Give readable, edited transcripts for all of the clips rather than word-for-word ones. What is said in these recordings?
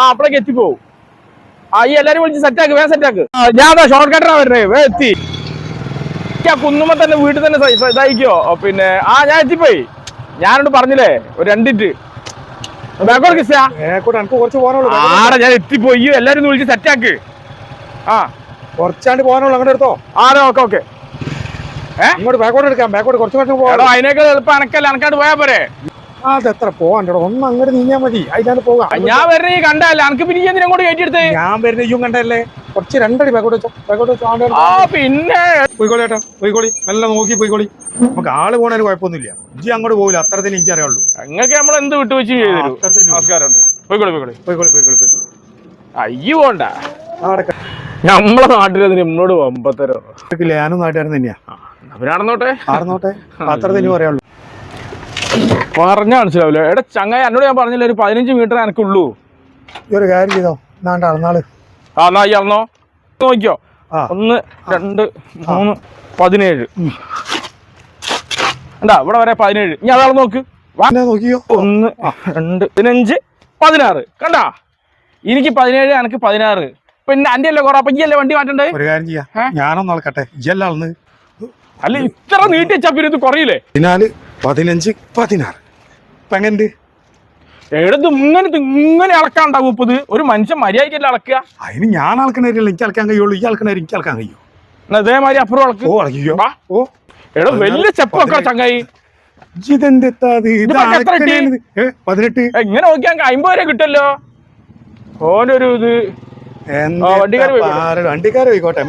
അപ്പഴേക്ക് എത്തിപ്പോവും. ഈ എല്ലാരും വിളിച്ച് സെറ്റാക്ക്, വേഗം സെറ്റാക്ക്. ഞാൻ ഷോർട്ട് കട്ടറാ വരുന്നേ, വേഗം എത്തി. കുന്നുമ്പോ തന്നെ വീട്ടിൽ തന്നെ ഇതായിക്കോ. പിന്നെ ഞാൻ എത്തിപ്പോയി. ഞാനോട് പറഞ്ഞില്ലേ ഒരു 2 മിനിറ്റ് ആടെ ഞാൻ എത്തിപ്പോയി. എല്ലാരും വിളിച്ച് സെറ്റാക്ക്. കുറച്ചാണ്ട് പോകാനുള്ള അങ്ങോട്ട് എടുത്തോ. Okay okay. ഇങ്ങോട്ട് ബാക്കോട്ട് എടുക്കാം. ബാക്കോട്ട് കുറച്ച് അതിനേക്കാൾ എളുപ്പം അനക്കല്ല, അനക്കാണ്ട് പോയാ പോരെ. അതെത്ര പോവാണ്ടോ, ഒന്ന് അങ്ങോട്ട് നീങ്ങാൻ മതി. അതിനാണ് പോകാം. ഞാൻ വരുന്ന ഈ കണ്ടല്ലേ, അനക്ക് പിന്നെ എന്തിനും കൂടെ കയറ്റിയെടുത്ത്. ഞാൻ വരുന്ന ഇയ്യും കണ്ടല്ലേ. കുറച്ച് 2 അടി ബാക്കോട്ട് വെച്ചോ. ബാക്കോട്ട് വെച്ചോ. പിന്നെ പോയിക്കോളി ഏട്ടാ, പോയിക്കോളി. നല്ല നോക്കി പോയിക്കോളി. നമുക്ക് ആള് പോണേന് കുഴപ്പമൊന്നുമില്ല. ഇജ്ജി അങ്ങോട്ട് പോകില്ല, അത്രത്തിന് എനിക്ക് അറിയാവുള്ളൂ. നിങ്ങൾക്ക് നമ്മൾ എന്ത് വിട്ടുവെച്ച് ചെയ്തു. നമസ്കാരമുണ്ട്. പോയിക്കോളി പോയിക്കോളി പോയിക്കോളി പോയിക്കോളി പോയിക്കോളി. അയ്യോ പോണ്ട. നമ്മളെ നാട്ടിൽ എന്നോട് 9.5 ഞാനും നാട്ടുകാരൻ തന്നെയാ. അവരാണെന്നോട്ടെ ആർന്നോട്ടെ, അത്രത്തിന് പറയാവുള്ളൂ. പറഞ്ഞാ മനസ്സിലാവില്ല. എടാ ചങ്ങായി, എന്നോട് ഞാൻ പറഞ്ഞില്ല ഒരു 15 മീറ്റർ എനക്കുള്ളൂ. ഈ ഒരു കാര്യം ചെയ്തോ, നാണ്ട അളന്നാള്. എന്നാ ഈ അളന്നോ, നോക്കിയോ. 1 2 3 17. എന്താ ഇവിടെ വരെ 17. ഇനി അതാൾ നോക്ക്. നോക്കിയോ. 1 2 15 16. കണ്ടാ, എനിക്ക് 17, എനക്ക് 16. പിന്നെ അന്റെ അല്ലേ കുറ. അപ്പൊ ഈ അല്ലേ വണ്ടി മാറ്റണ്ടേ. ഒരു കാര്യം ചെയ്യാ, ഞാനൊന്ന് അളക്കട്ടെ. ഇജ്ജല്ല അളന്ന്. അല്ല ഇത്ര നീട്ടി വെച്ചാ പിന്നെ ഇത് കുറയില്ലേ. 14 15 16. ഇപ്പൊ എങ്ങനെ എടുത്ത് ഇങ്ങനെ അളക്കാണ്ടാവും. ഇപ്പത് ഒരു മനുഷ്യൻ മര്യാദക്കല്ലേ അളക്കുക. അതിന് ഞാൻ അളക്കണേരില്ല, എനിക്ക് അളക്കാൻ കഴിയുള്ളൂ. ഈ അളക്കണേരി എനിക്ക് അളക്കാൻ കഴിയും. അതേമാതിരി അപ്പുറം അളക്ക്. ഓ അളക്കിക്കോ. ഓ എടോ വലിയ സ്റ്റെപ്പൊക്കെ ചങ്ങായി. 18. ഇങ്ങനെ നോക്കിയാ 50 വരെ കിട്ടല്ലോ. ഓനൊരു ഇത് വണ്ടിക്കാര് പോയിക്കോട്ടെ.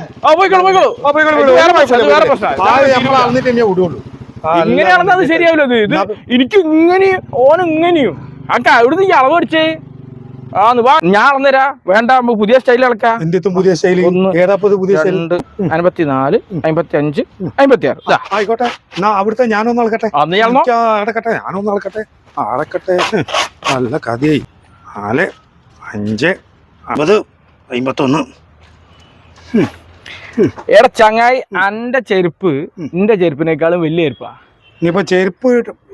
ഇങ്ങനെയാണെന്ന് അത് ശരിയാവില്ല. ഇത് എനിക്ക് ഇങ്ങനെയും ഓനും ഇങ്ങനെയും ആക്ക. എവിടുന്ന് ഈ അളവ് അടിച്ചേ. ഞാൻ അളന്നരാ. വേണ്ട, നമുക്ക് പുതിയ സ്റ്റൈൽ അളക്കാം. പുതിയ സ്റ്റൈൽ 54 55 56. ആയിക്കോട്ടെ. അവിടുത്തെ ഞാനൊന്ന് അളക്കട്ടെ. അടക്കട്ടെ, ഞാനൊന്ന് അളക്കട്ടെ. അടക്കട്ടെ. നല്ല കഥയായി. 4 5 50 51. എടാ ചങ്ങായി, അന്റെ ചെരുപ്പ് എന്റെ ചെരുപ്പിനേക്കാളും വലിയ ചെരുപ്പാ. ഇനിയിപ്പോ ചെരുപ്പ്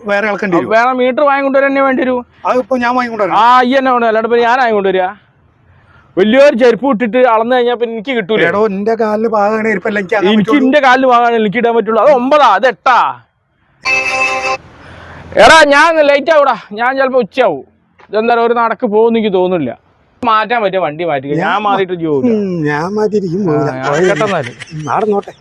വേറെ ആൾക്കേണ്ടി വരും. വേറെ മീറ്റർ വാങ്ങിക്കൊണ്ടുവരാൻ തന്നെ വേണ്ടി വരും. അതിപ്പോ ഞാൻ വാങ്ങിക്കൊണ്ടുവരാം. ഈ തന്നെ വേണം. അല്ലാണ്ട് ഞാൻ വാങ്ങിക്കൊണ്ടുവരിക. വലിയൊരു ചെരുപ്പ് ഇട്ടിട്ട് അളന്നു കഴിഞ്ഞാൽ പിന്നെ എനിക്ക് കിട്ടൂല. എടോ, എന്റെ കാലില് പാകാണ് ചെരുപ്പല്ല. എനിക്ക് എന്റെ കാലിൽ വാങ്ങാൻ എനിക്ക് ഇടാൻ പറ്റുള്ളൂ. അത് 9, അത് 8. എടാ ഞാൻ ലേറ്റ് ആവൂടാ. ഞാൻ ചിലപ്പോ ഉച്ചയാവും. ഇതെന്താ ഒരു നടക്ക് പോകുന്ന എനിക്ക് തോന്നില്ല. മാറ്റാൻ പറ്റിയ വണ്ടി മാറ്റി. ഞാൻ മാറിയിട്ട് ഞാൻ മാറ്റിയിരിക്കും. നടന്നോട്ടെ.